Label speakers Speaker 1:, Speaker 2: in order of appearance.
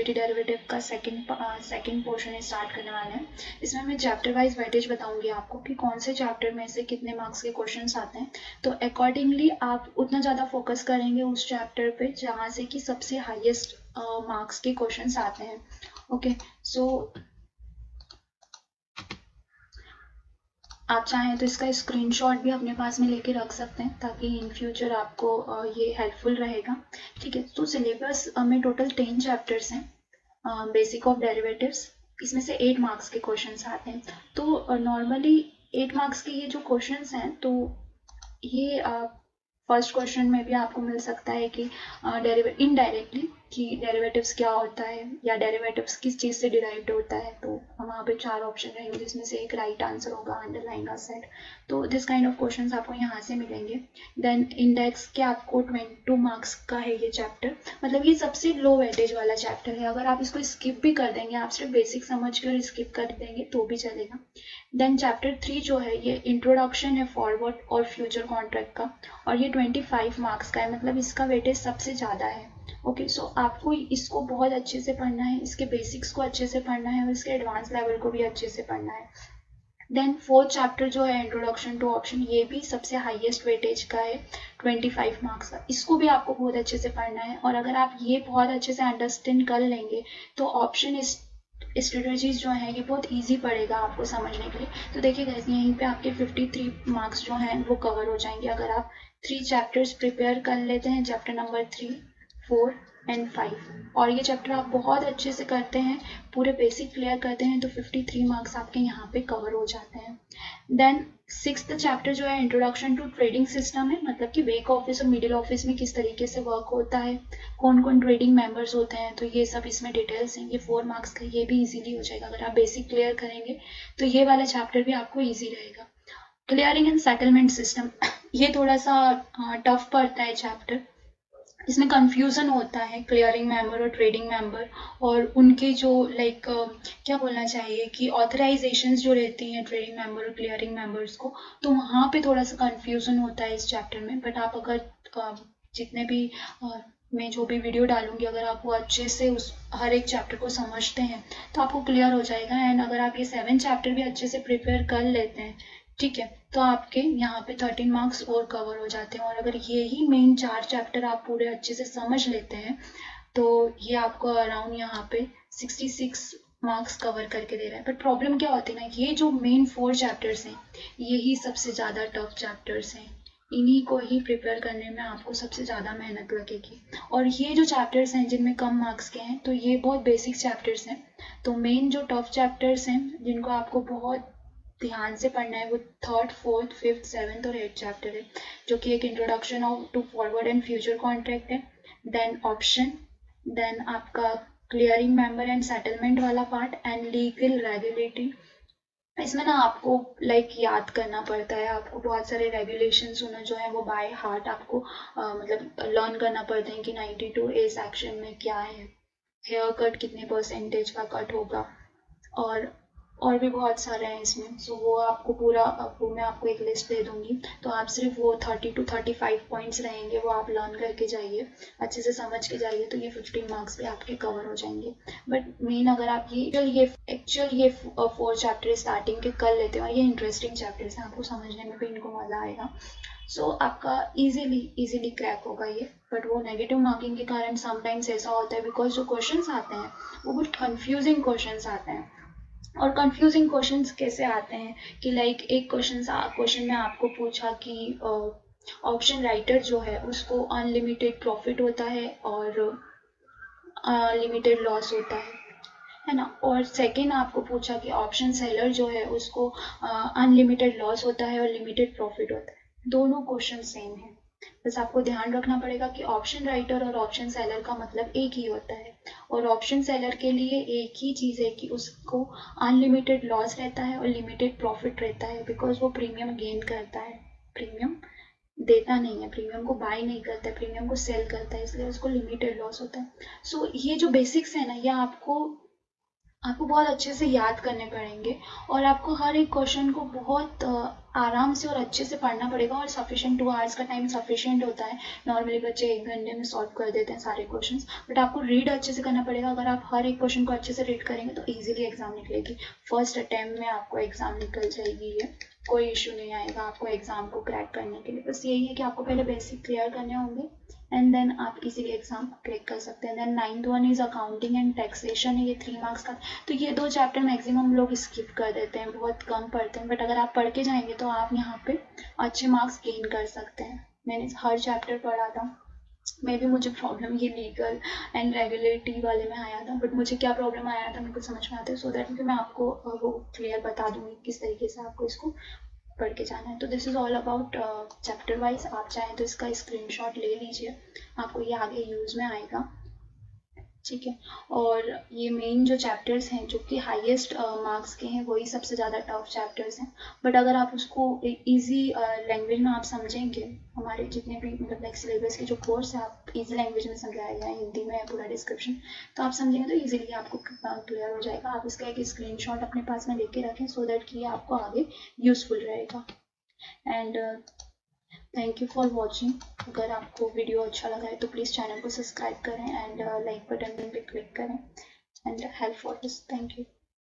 Speaker 1: Equity derivative का second portion start करने वाले हैं। इसमें मैं चैप्टर वाइज वेटेज बताऊंगी आपको कि कौन से चैप्टर में से कितने मार्क्स के क्वेश्चंस आते हैं। तो अकॉर्डिंगली आप उतना ज़्यादा फोकस करेंगे उस चैप्टर पे जहाँ से कि सबसे हाईएस्ट मार्क्स के क्वेश्चंस आते हैं। ओके, सो आप चाहें तो इसका स्क्रीनशॉट भी अपने पास में लेके रख सकते हैं ताकि इन फ्यूचर आपको ये हेल्पफुल रहेगा। ठीक है, तो सिलेबस में टोटल 10 चैप्टर्स हैं। बेसिक ऑफ डेरिवेटिव्स, इसमें से 8 मार्क्स के क्वेश्चंस आते हैं। तो नॉर्मली 8 मार्क्स के ये जो क्वेश्चंस हैं, तो ये फर्स्ट क्वेश्चन में भी आपको मिल सकता है कि इनडायरेक्टली कि डेरिवेटिव्स क्या होता है या डेरिवेटिव्स किस चीज़ से डिराइव्ड होता है। तो वहाँ पे 4 ऑप्शन रहेंगे जिसमें से एक राइट आंसर होगा अंडरलाइन का सेट। तो दिस काइंड ऑफ क्वेश्चंस आपको यहाँ से मिलेंगे। देन इंडेक्स के आपको 22 मार्क्स का है ये चैप्टर, मतलब ये सबसे लो वेटेज वाला चैप्टर है। अगर आप इसको स्किप भी कर देंगे, आप सिर्फ बेसिक समझ कर स्किप कर देंगे तो भी चलेगा। देन चैप्टर 3 जो है ये इंट्रोडक्शन है फॉरवर्ड और फ्यूचर कॉन्ट्रैक्ट का, और ये 25 मार्क्स का है, मतलब इसका वेटेज सबसे ज़्यादा है। ओके, सो आपको इसको बहुत अच्छे से पढ़ना है, इसके बेसिक्स को अच्छे से पढ़ना है और इसके एडवांस लेवल को भी अच्छे से पढ़ना है। देन फोर्थ चैप्टर जो है इंट्रोडक्शन टू ऑप्शन, ये भी सबसे हाईएस्ट वेटेज का है 25 मार्क्स का, इसको भी आपको बहुत अच्छे से पढ़ना है। और अगर आप ये बहुत अच्छे से अंडरस्टैंड कर लेंगे तो ऑप्शन स्ट्रेटजीज जो है ये बहुत इजी पड़ेगा आपको समझने के लिए। तो देखिए गाइस, यहीं पे आपके 53 मार्क्स जो हैं वो कवर हो जाएंगे अगर आप 3 चैप्टर्स प्रिपेयर कर लेते हैं, चैप्टर नंबर 3, 4 एंड 5, और ये चैप्टर आप बहुत अच्छे से करते हैं, पूरे बेसिक क्लियर करते हैं, तो 53 मार्क्स आपके यहाँ पे कवर हो जाते हैं। देन 6th चैप्टर जो है इंट्रोडक्शन टू ट्रेडिंग सिस्टम है, मतलब कि बैक ऑफिस और मिडिल ऑफिस में किस तरीके से वर्क होता है, कौन कौन ट्रेडिंग मेंबर्स होते हैं, तो ये सब इसमें डिटेल्स हैं। ये 4 मार्क्स का, ये भी इजीली हो जाएगा अगर आप बेसिक क्लियर करेंगे, तो ये वाला चैप्टर भी आपको ईजी रहेगा। क्लियरिंग एंड सेटलमेंट सिस्टम, ये थोड़ा सा टफ पड़ता है चैप्टर, इसमें कंफ्यूजन होता है क्लियरिंग मेंबर और ट्रेडिंग मेंबर और उनके जो क्या बोलना चाहिए कि ऑथराइजेशंस जो रहती हैं ट्रेडिंग मेंबर और क्लियरिंग मेंबर्स को, तो वहाँ पे थोड़ा सा कंफ्यूजन होता है इस चैप्टर में। बट आप अगर जितने भी मैं जो भी वीडियो डालूंगी, अगर आप वो अच्छे से उस हर एक चैप्टर को समझते हैं तो आपको क्लियर हो जाएगा। एंड अगर आप ये 7 चैप्टर भी अच्छे से प्रिपेयर कर लेते हैं, ठीक है, तो आपके यहाँ पे 13 मार्क्स और कवर हो जाते हैं। और अगर यही मेन 4 चैप्टर आप पूरे अच्छे से समझ लेते हैं तो ये आपको अराउंड यहाँ पे 66 मार्क्स कवर करके दे रहा है। बट प्रॉब्लम क्या होती है ना, ये जो मेन 4 चैप्टर्स हैं यही सबसे ज़्यादा टफ चैप्टर्स हैं, इन्हीं को ही प्रिपेयर करने में आपको सबसे ज़्यादा मेहनत लगेगी। और ये जो चैप्टर्स हैं जिनमें कम मार्क्स के हैं, तो ये बहुत बेसिक चैप्टर्स हैं। तो मेन जो टफ चैप्टर्स हैं जिनको आपको बहुत ध्यान से पढ़ना है वो 3rd, 4th, 5th, 7th और 8th चैप्टर है, जो कि एक introduction to forward and future contract है। देन ऑप्शन, देन आपका क्लियरिंग मेंबर एंड सेटलमेंट वाला पार्ट एंड लीगल रेगुलेटरी। इसमें ना आपको याद करना पड़ता है, आपको बहुत सारे रेगुलेशंस होना जो है वो बाय हार्ट आपको मतलब लर्न करना पड़ता है कि 92A सेक्शन में क्या है, हेयर कट कितने % का कट होगा, और भी बहुत सारे हैं इसमें। सो वो आपको पूरा वो मैं आपको एक लिस्ट दे दूंगी, तो आप सिर्फ वो 30 to 35 पॉइंट्स रहेंगे वो आप लर्न करके जाइए, अच्छे से समझ के जाइए, तो ये 15 मार्क्स भी आपके कवर हो जाएंगे। बट मेन अगर आप ये 4 चैप्टर स्टार्टिंग के कर लेते हो, और ये इंटरेस्टिंग चैप्टर्स हैं, आपको समझने में भी इनको मज़ा आएगा, सो आपका इजीली क्रैक होगा ये। बट वो नेगेटिव मार्किंग के कारण समटाइम्स ऐसा होता है बिकॉज जो क्वेश्चंस आते हैं वो बहुत कंफ्यूजिंग क्वेश्चंस आते हैं। और कंफ्यूजिंग क्वेश्चंस कैसे आते हैं कि एक क्वेश्चन में आपको पूछा कि ऑप्शन राइटर जो है उसको अनलिमिटेड प्रॉफिट होता है और लिमिटेड लॉस होता है ना। और सेकंड आपको पूछा कि ऑप्शन सेलर जो है उसको अनलिमिटेड लॉस होता है और लिमिटेड प्रॉफिट होता है। दोनों क्वेश्चन सेम है, बस आपको ध्यान रखना पड़ेगा कि ऑप्शन राइटर और ऑप्शन सेलर का मतलब एक ही होता है, और ऑप्शन सेलर के लिए एक ही चीज़ है कि उसको अनलिमिटेड लॉस रहता है और लिमिटेड प्रॉफिट रहता है, बिकॉज वो प्रीमियम गेन करता है, प्रीमियम देता नहीं है, प्रीमियम को बाय नहीं करता है, प्रीमियम को सेल करता है, इसलिए उसको लिमिटेड लॉस होता है। सो ये जो बेसिक्स है ना, ये आपको बहुत अच्छे से याद करने पड़ेंगे, और आपको हर एक क्वेश्चन को बहुत आराम से और अच्छे से पढ़ना पड़ेगा, और सफिशिएंट 2 आवर्स का टाइम सफिशिएंट होता है। नॉर्मली बच्चे 1 घंटे में सॉल्व कर देते हैं सारे क्वेश्चंस, बट आपको रीड अच्छे से करना पड़ेगा। अगर आप हर एक क्वेश्चन को अच्छे से रीड करेंगे तो इजीली एग्जाम निकलेगी, फर्स्ट अटेम्प्ट में आपको एग्जाम निकल जाएगी। ये कोई इशू नहीं आएगा आपको एग्जाम को क्रैक करने के लिए। बस यही है कि आपको पहले बेसिक क्लियर करने होंगे एंड देन आप इजीली एग्जाम क्रैक कर सकते हैं। Then 9th one is accounting and taxation है, ये 3 मार्क्स का। तो ये 2 चैप्टर मैक्सिमम लोग स्किप कर देते हैं, बहुत कम पढ़ते हैं, बट अगर आप पढ़ के जाएंगे तो आप यहाँ पे अच्छे मार्क्स गेन कर सकते हैं। मैंने हर चैप्टर पढ़ा था, मे भी मुझे प्रॉब्लम ये लीगल एंड रेगुलेटरी वाले में आया था, बट मुझे क्या प्रॉब्लम आया था मेरे को समझ में आता है, सो दैट मैं आपको वो क्लियर बता दूंगी किस तरीके से आपको इसको पढ़ के जाना है। तो this is all about chapter wise. आप चाहें तो इसका स्क्रीनशॉट ले लीजिए, आपको ये आगे यूज में आएगा, ठीक है। और ये मेन जो चैप्टर्स हैं जो कि हाईएस्ट मार्क्स के हैं, वही सबसे ज़्यादा टफ चैप्टर्स हैं। बट अगर आप उसको इजी लैंग्वेज में आप समझेंगे, हमारे जितने भी मतलब लाइक सिलेबस के जो कोर्स है आप इजी लैंग्वेज में समझाया गया है, हिंदी में है पूरा डिस्क्रिप्शन, तो आप समझेंगे तो इजीली आपको क्लियर हो जाएगा। आप इसका एक स्क्रीनशॉट अपने पास में लेके रखें सो दैट कि आपको आगे यूजफुल रहेगा। And thank you for watching. अगर आपको वीडियो अच्छा लगा है तो प्लीज़ चैनल को सब्सक्राइब करें एंड लाइक बटन पे क्लिक करें and help for this. Thank you.